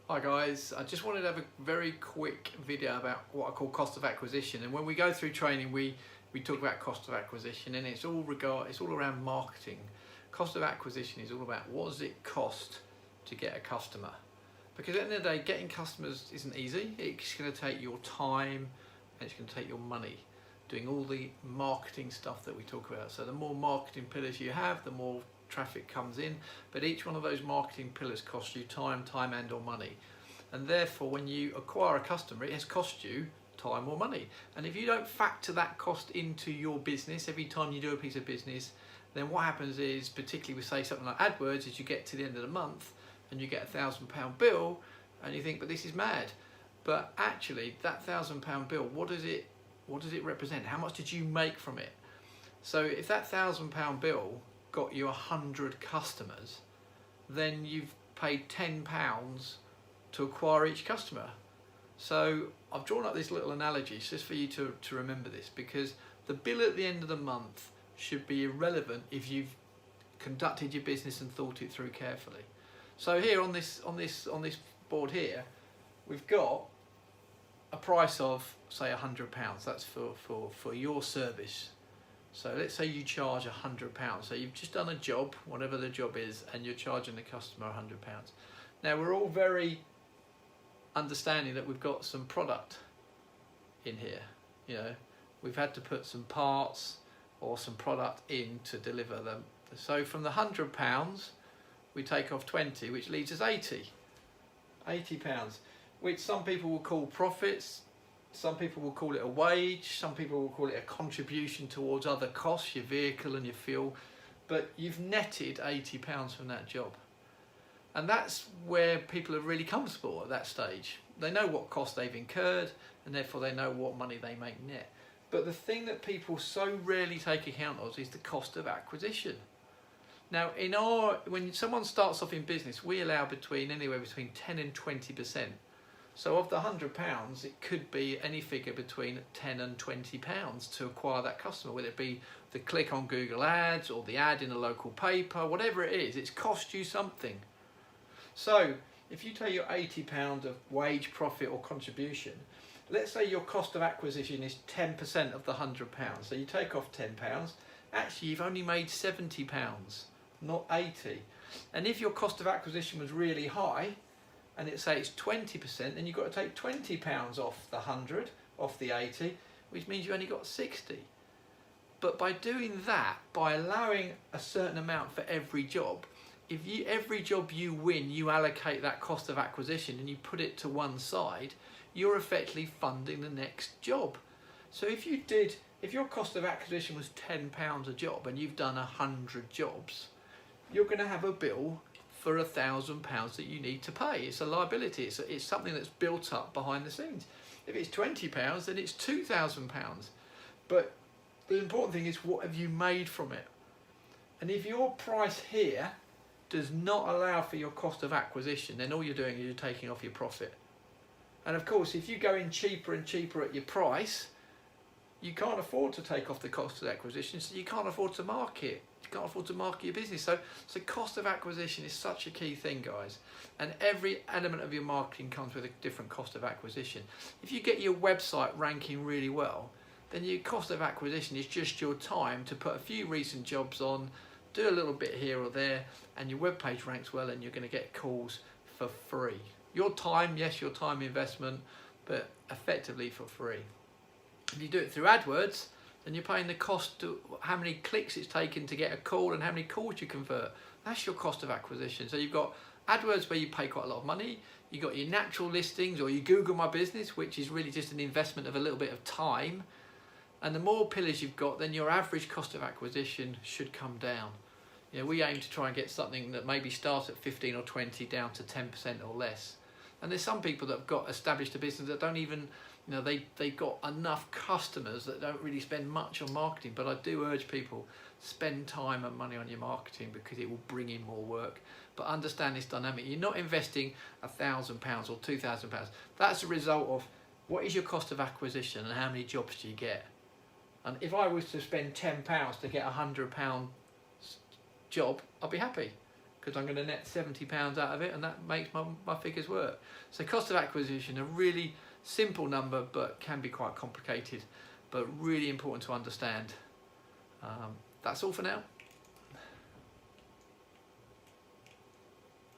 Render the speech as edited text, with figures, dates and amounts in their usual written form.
Hi guys, I just wanted to have a very quick video about what I call cost of acquisition. And when we go through training, we talk about cost of acquisition, and it's all around marketing. Cost of acquisition is all about what does it cost to get a customer? Because at the end of the day, getting customers isn't easy. It's going to take your time and it's going to take your money doing all the marketing stuff that we talk about. So the more marketing pillars you have, the more traffic comes in, but each one of those marketing pillars costs you time and or money, and therefore when you acquire a customer, it has cost you time or money. And if you don't factor that cost into your business every time you do a piece of business, then what happens is, particularly with say something like AdWords, is you get to the end of the month and you get £1,000 bill and you think, but this is mad. But actually that £1,000 bill, what does it represent? How much did you make from it? So if that £1,000 bill got you 100 customers, then you've paid £10 to acquire each customer. So I've drawn up this little analogy just for you to remember this, because the bill at the end of the month should be irrelevant if you've conducted your business and thought it through carefully. So here on this board here, we've got a price of say £100. That's for your service. So let's say you charge £100. So you've just done a job, whatever the job is, and you're charging the customer £100. Now we're all very understanding that we've got some product in here. You know, we've had to put some parts or some product in to deliver them. So from the £100, we take off 20, which leaves us £80, which some people will call profits. Some people will call it a wage, some people will call it a contribution towards other costs, your vehicle and your fuel, but you've netted £80 from that job. And that's where people are really comfortable at that stage. They know what cost they've incurred, and therefore they know what money they make net. But the thing that people so rarely take account of is the cost of acquisition. Now, when someone starts off in business, we allow anywhere between 10 and 20%. So of the £100, it could be any figure between £10 and £20 to acquire that customer, whether it be the click on Google Ads or the ad in a local paper, whatever it is, it's cost you something. So if you take your £80 of wage, profit or contribution, let's say your cost of acquisition is 10% of the £100. So you take off £10, actually you've only made £70, not 80. And if your cost of acquisition was really high, and it's 20%, then you've got to take £20 off the 100, off the 80, which means you only got 60. But by doing that, by allowing a certain amount for every job, every job you win, you allocate that cost of acquisition and you put it to one side, you're effectively funding the next job. So if your cost of acquisition was £10 a job and you've done 100 jobs, you're going to have a bill for £1,000 that you need to pay. It's a liability. It's something that's built up behind the scenes. If it's £20, then it's £2,000. But the important thing is, what have you made from it? And if your price here does not allow for your cost of acquisition, then all you're doing is you're taking off your profit. And of course, if you go in cheaper and cheaper at your price, you can't afford to take off the cost of acquisition, so you can't afford to market. You can't afford to market your business. So cost of acquisition is such a key thing, guys. And every element of your marketing comes with a different cost of acquisition. If you get your website ranking really well, then your cost of acquisition is just your time to put a few recent jobs on, do a little bit here or there, and your web page ranks well, and you're going to get calls for free. Your time, yes, your time investment, but effectively for free. If you do it through AdWords, then you're paying the cost to how many clicks it's taken to get a call and how many calls you convert. That's your cost of acquisition. So you've got AdWords where you pay quite a lot of money. You've got your natural listings or your Google My Business, which is really just an investment of a little bit of time. And the more pillars you've got, then your average cost of acquisition should come down. You know, we aim to try and get something that maybe starts at 15 or 20 down to 10% or less. And there's some people that have got established a business that don't even, they've got enough customers that don't really spend much on marketing. But I do urge people, spend time and money on your marketing, because it will bring in more work. But understand this dynamic. You're not investing £1,000 or £2,000. That's a result of what is your cost of acquisition and how many jobs do you get. And if I was to spend £10 to get a £100 job, I'd be happy, because I'm going to net £70 out of it, and that makes my figures work. So cost of acquisition, a really simple number, but can be quite complicated, but really important to understand. That's all for now.